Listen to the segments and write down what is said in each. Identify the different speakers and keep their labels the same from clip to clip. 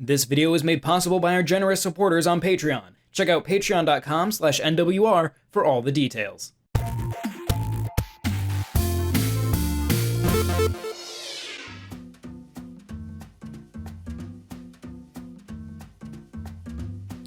Speaker 1: This video is made possible by our generous supporters on Patreon. Check out patreon.com/NWR for all the details.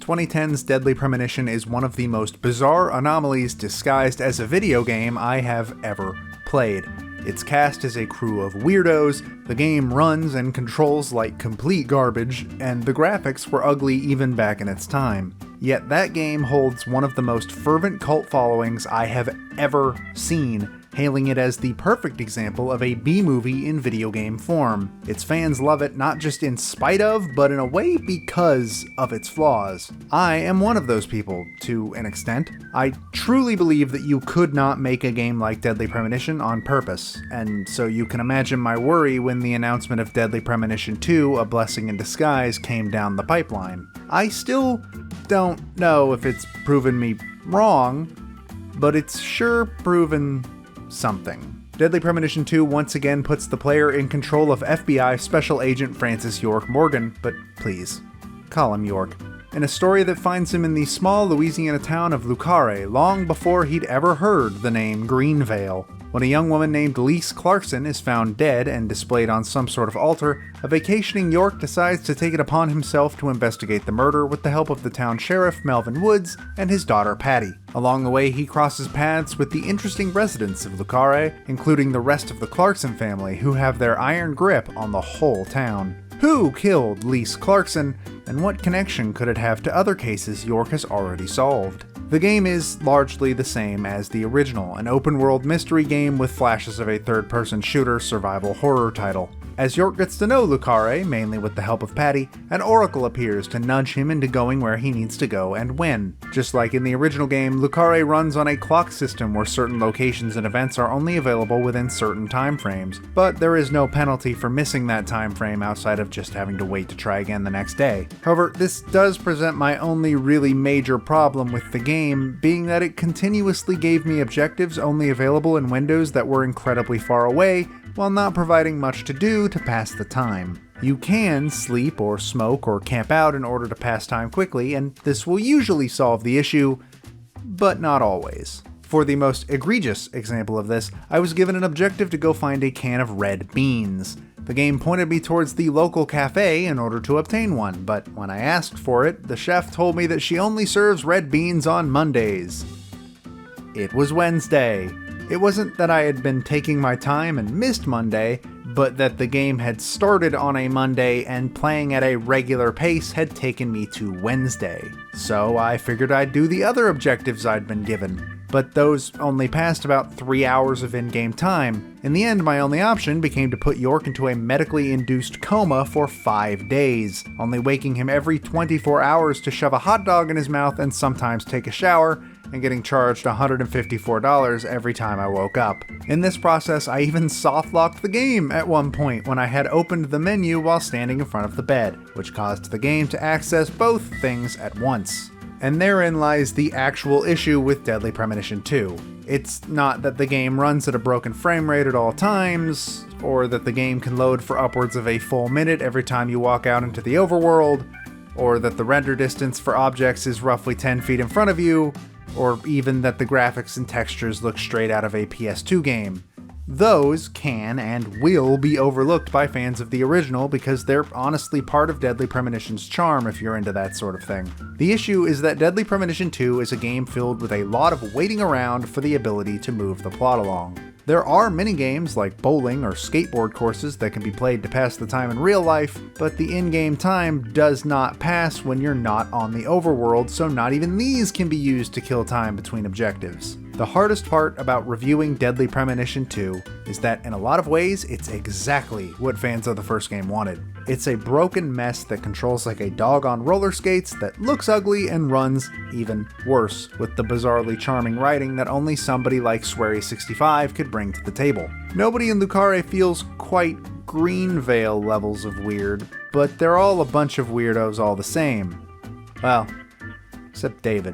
Speaker 2: "2010's Deadly Premonition is one of the most bizarre anomalies disguised as a video game I have ever played. It's cast as a crew of weirdos, the game runs and controls like complete garbage, and the graphics were ugly even back in its time. Yet that game holds one of the most fervent cult followings I have ever seen, hailing it as the perfect example of a B-movie in video game form. Its fans love it not just in spite of, but in a way because of its flaws. I am one of those people, to an extent. I truly believe that you could not make a game like Deadly Premonition on purpose, and so you can imagine my worry when the announcement of Deadly Premonition 2, A Blessing in Disguise, came down the pipeline. I still don't know if it's proven me wrong, but it's sure proven something. Deadly Premonition 2 once again puts the player in control of FBI Special Agent Francis York Morgan, but please, call him York, in a story that finds him in the small Louisiana town of Lucare long before he'd ever heard the name Greenvale. When a young woman named Elise Clarkson is found dead and displayed on some sort of altar, a vacationing York decides to take it upon himself to investigate the murder with the help of the town sheriff, Melvin Woods, and his daughter, Patty. Along the way, he crosses paths with the interesting residents of Lucare, including the rest of the Clarkson family, who have their iron grip on the whole town. Who killed Elise Clarkson, and what connection could it have to other cases York has already solved? The game is largely the same as the original, an open-world mystery game with flashes of a third-person shooter survival horror title. As York gets to know Lucare, mainly with the help of Patty, an oracle appears to nudge him into going where he needs to go and when. Just like in the original game, Lucare runs on a clock system where certain locations and events are only available within certain time frames, but there is no penalty for missing that time frame outside of just having to wait to try again the next day. However, this does present my only really major problem with the game, being that it continuously gave me objectives only available in windows that were incredibly far away, while not providing much to do to pass the time. You can sleep or smoke or camp out in order to pass time quickly, and this will usually solve the issue, but not always. For the most egregious example of this, I was given an objective to go find a can of red beans. The game pointed me towards the local cafe in order to obtain one, but when I asked for it, the chef told me that she only serves red beans on Mondays. It was Wednesday. It wasn't that I had been taking my time and missed Monday, but that the game had started on a Monday and playing at a regular pace had taken me to Wednesday. So I figured I'd do the other objectives I'd been given, but those only passed about 3 hours of in-game time. In the end, my only option became to put York into a medically induced coma for 5 days, only waking him every 24 hours to shove a hot dog in his mouth and sometimes take a shower, and getting charged $154 every time I woke up. In this process, I even soft-locked the game at one point when I had opened the menu while standing in front of the bed, which caused the game to access both things at once. And therein lies the actual issue with Deadly Premonition 2. It's not that the game runs at a broken frame rate at all times, or that the game can load for upwards of a full minute every time you walk out into the overworld, or that the render distance for objects is roughly 10 feet in front of you, or even that the graphics and textures look straight out of a PS2 game. Those can and will be overlooked by fans of the original because they're honestly part of Deadly Premonition's charm if you're into that sort of thing. The issue is that Deadly Premonition 2 is a game filled with a lot of waiting around for the ability to move the plot along. There are minigames like bowling or skateboard courses that can be played to pass the time in real life, but the in-game time does not pass when you're not on the overworld, so not even these can be used to kill time between objectives. The hardest part about reviewing Deadly Premonition 2 is that in a lot of ways, it's exactly what fans of the first game wanted. It's a broken mess that controls like a dog on roller skates that looks ugly and runs even worse, with the bizarrely charming writing that only somebody like Swery65 could bring to the table. Nobody in Lucare feels quite Greenvale levels of weird, but they're all a bunch of weirdos all the same. Well, except David.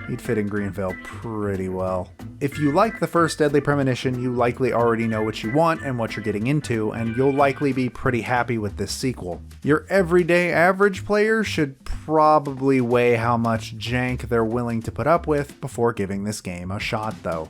Speaker 2: He'd fit in Greenvale pretty well. If you like the first Deadly Premonition, you likely already know what you want and what you're getting into, and you'll likely be pretty happy with this sequel. Your everyday average player should probably weigh how much jank they're willing to put up with before giving this game a shot though.